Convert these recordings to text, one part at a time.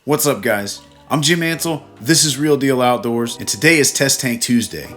What's up, guys? I'm Jim Ansel, this is Real Deal Outdoors, and today is Test Tank Tuesday.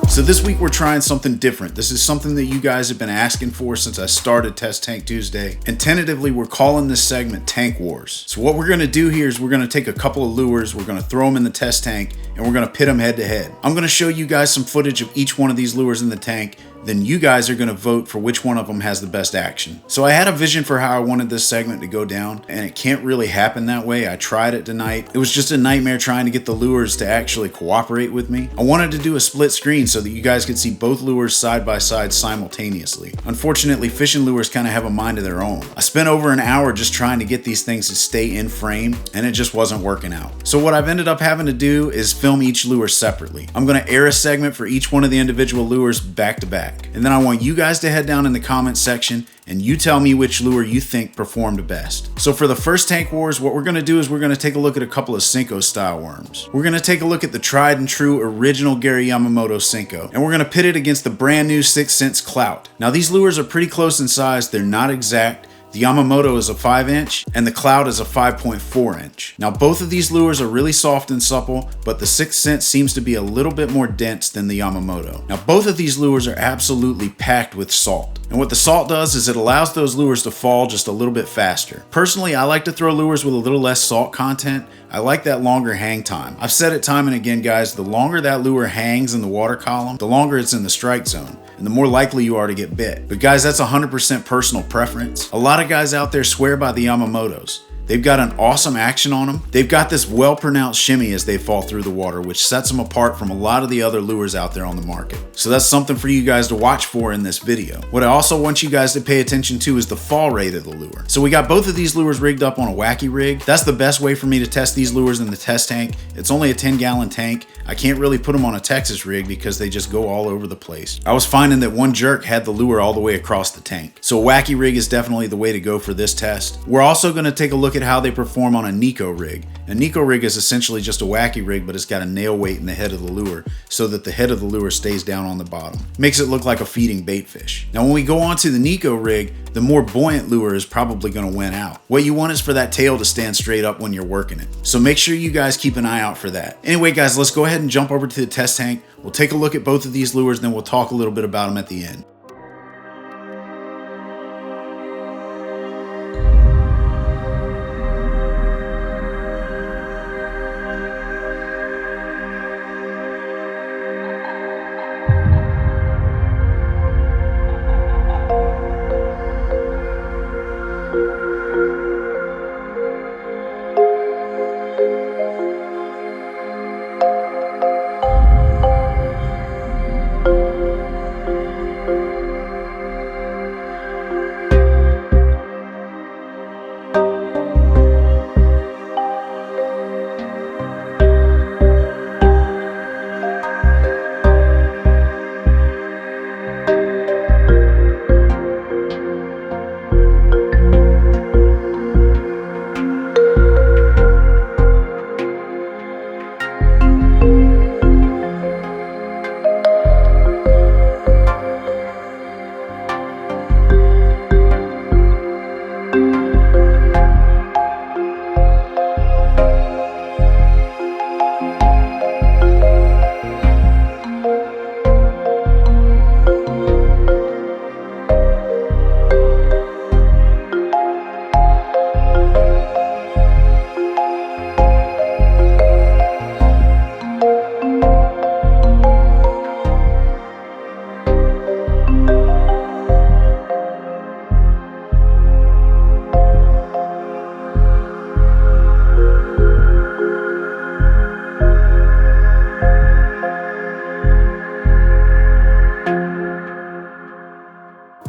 So this week we're trying something different. This is something that you guys have been asking for since I started Test Tank Tuesday, and tentatively we're calling this segment Tank Wars. So what we're going to do here is we're going to take a couple of lures, we're going to throw them in the test tank, and we're going to pit them head to head. I'm going to show you guys some footage of each one of these lures in the tank, then you guys are going to vote for which one of them has the best action. So I had a vision for how I wanted this segment to go down, and it can't really happen that way. I tried it tonight. It was just a nightmare trying to get the lures to actually cooperate with me. I wanted to do a split screen so that you guys could see both lures side by side simultaneously. Unfortunately, fishing lures kind of have a mind of their own. I spent over an hour just trying to get these things to stay in frame, and it just wasn't working out. So what I've ended up having to do is film each lure separately. I'm going to air a segment for each one of the individual lures back to back. And then I want you guys to head down in the comments section and you tell me which lure you think performed best. So for the first Tank Wars, what we're going to do is we're going to take a look at a couple of Senko style worms. We're going to take a look at the tried and true original Gary Yamamoto SENKO, and we're going to pit it against the brand new Sense Clout. Now these lures are pretty close in size, they're not exact. The Yamamoto is a 5-inch and the Clout is a 5.4-inch. Now both of these lures are really soft and supple, but the 6th Sense seems to be a little bit more dense than the Yamamoto. Now both of these lures are absolutely packed with salt. And what the salt does is it allows those lures to fall just a little bit faster. Personally, I like to throw lures with a little less salt content. I like that longer hang time. I've said it time and again, guys, the longer that lure hangs in the water column, the longer it's in the strike zone, and the more likely you are to get bit. But guys, that's 100% personal preference. A lot of guys out there swear by the Yamamotos. They've got an awesome action on them. They've got this well-pronounced shimmy as they fall through the water, which sets them apart from a lot of the other lures out there on the market. So that's something for you guys to watch for in this video. What I also want you guys to pay attention to is the fall rate of the lure. So we got both of these lures rigged up on a wacky rig. That's the best way for me to test these lures in the test tank. It's only a 10-gallon tank. I can't really put them on a Texas rig because they just go all over the place. I was finding that one jerk had the lure all the way across the tank. So a wacky rig is definitely the way to go for this test. We're also going to take a look at how they perform on a Nico rig. A Nico rig is essentially just a wacky rig, but it's got a nail weight in the head of the lure so that the head of the lure stays down on the bottom. Makes it look like a feeding bait fish. Now when we go on to the Nico rig, the more buoyant lure is probably going to win out. What you want is for that tail to stand straight up when you're working it. So make sure you guys keep an eye out for that. Anyway guys, let's go ahead and jump over to the test tank. We'll take a look at both of these lures, then we'll talk a little bit about them at the end.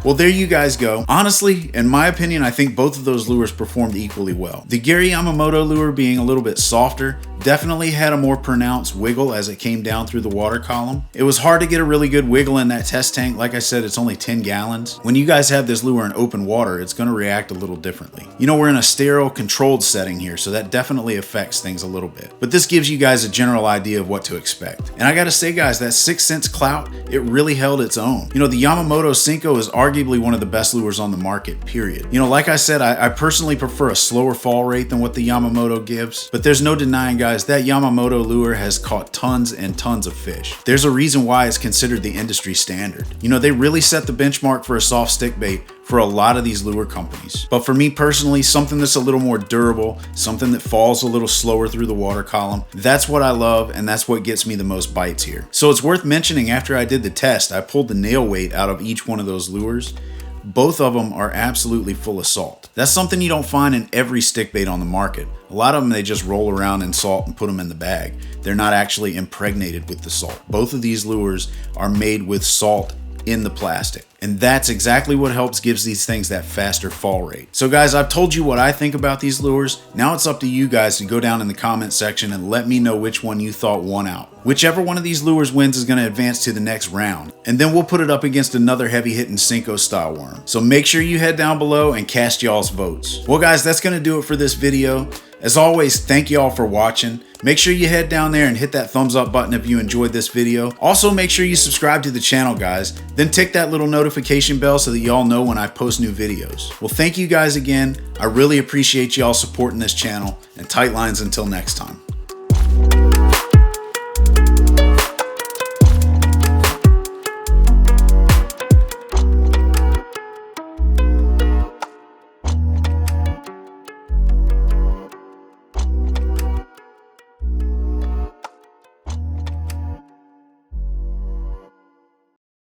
Well, there you guys go. Honestly, in my opinion, I think both of those lures performed equally well. The Gary Yamamoto lure, being a little bit softer, definitely had a more pronounced wiggle as it came down through the water column. It was hard to get a really good wiggle in that test tank. Like I said, it's only 10 gallons. When you guys have this lure in open water, it's going to react a little differently. You know, we're in a sterile controlled setting here, so that definitely affects things a little bit. But this gives you guys a general idea of what to expect. And I gotta say, guys, that 6 Sense Clout, it really held its own. You know, the Yamamoto SENKO is arguably arguably one of the best lures on the market, period. You know, like I said, I personally prefer a slower fall rate than what the Yamamoto gives, but there's no denying, guys, that Yamamoto lure has caught tons and tons of fish. There's a reason why it's considered the industry standard. You know, they really set the benchmark for a soft stick bait for a lot of these lure companies. But for me personally, something that's a little more durable, something that falls a little slower through the water column, that's what I love, and that's what gets me the most bites here. So it's worth mentioning, after I did the test, I pulled the nail weight out of each one of those lures. Both of them are absolutely full of salt. That's something you don't find in every stick bait on the market. A lot of them, they just roll around in salt and put them in the bag. They're not actually impregnated with the salt. Both of these lures are made with salt in the plastic. And that's exactly what gives these things that faster fall rate. So guys, I've told you what I think about these lures. Now it's up to you guys to go down in the comment section and let me know which one you thought won out. Whichever one of these lures wins is going to advance to the next round. And then we'll put it up against another heavy hitting Senko style worm. So make sure you head down below and cast y'all's votes. Well guys, that's going to do it for this video. As always, thank y'all for watching. Make sure you head down there and hit that thumbs up button if you enjoyed this video. Also, make sure you subscribe to the channel, guys. Then tick that little notification bell so that y'all know when I post new videos. Well, thank you guys again. I really appreciate y'all supporting this channel, and tight lines until next time.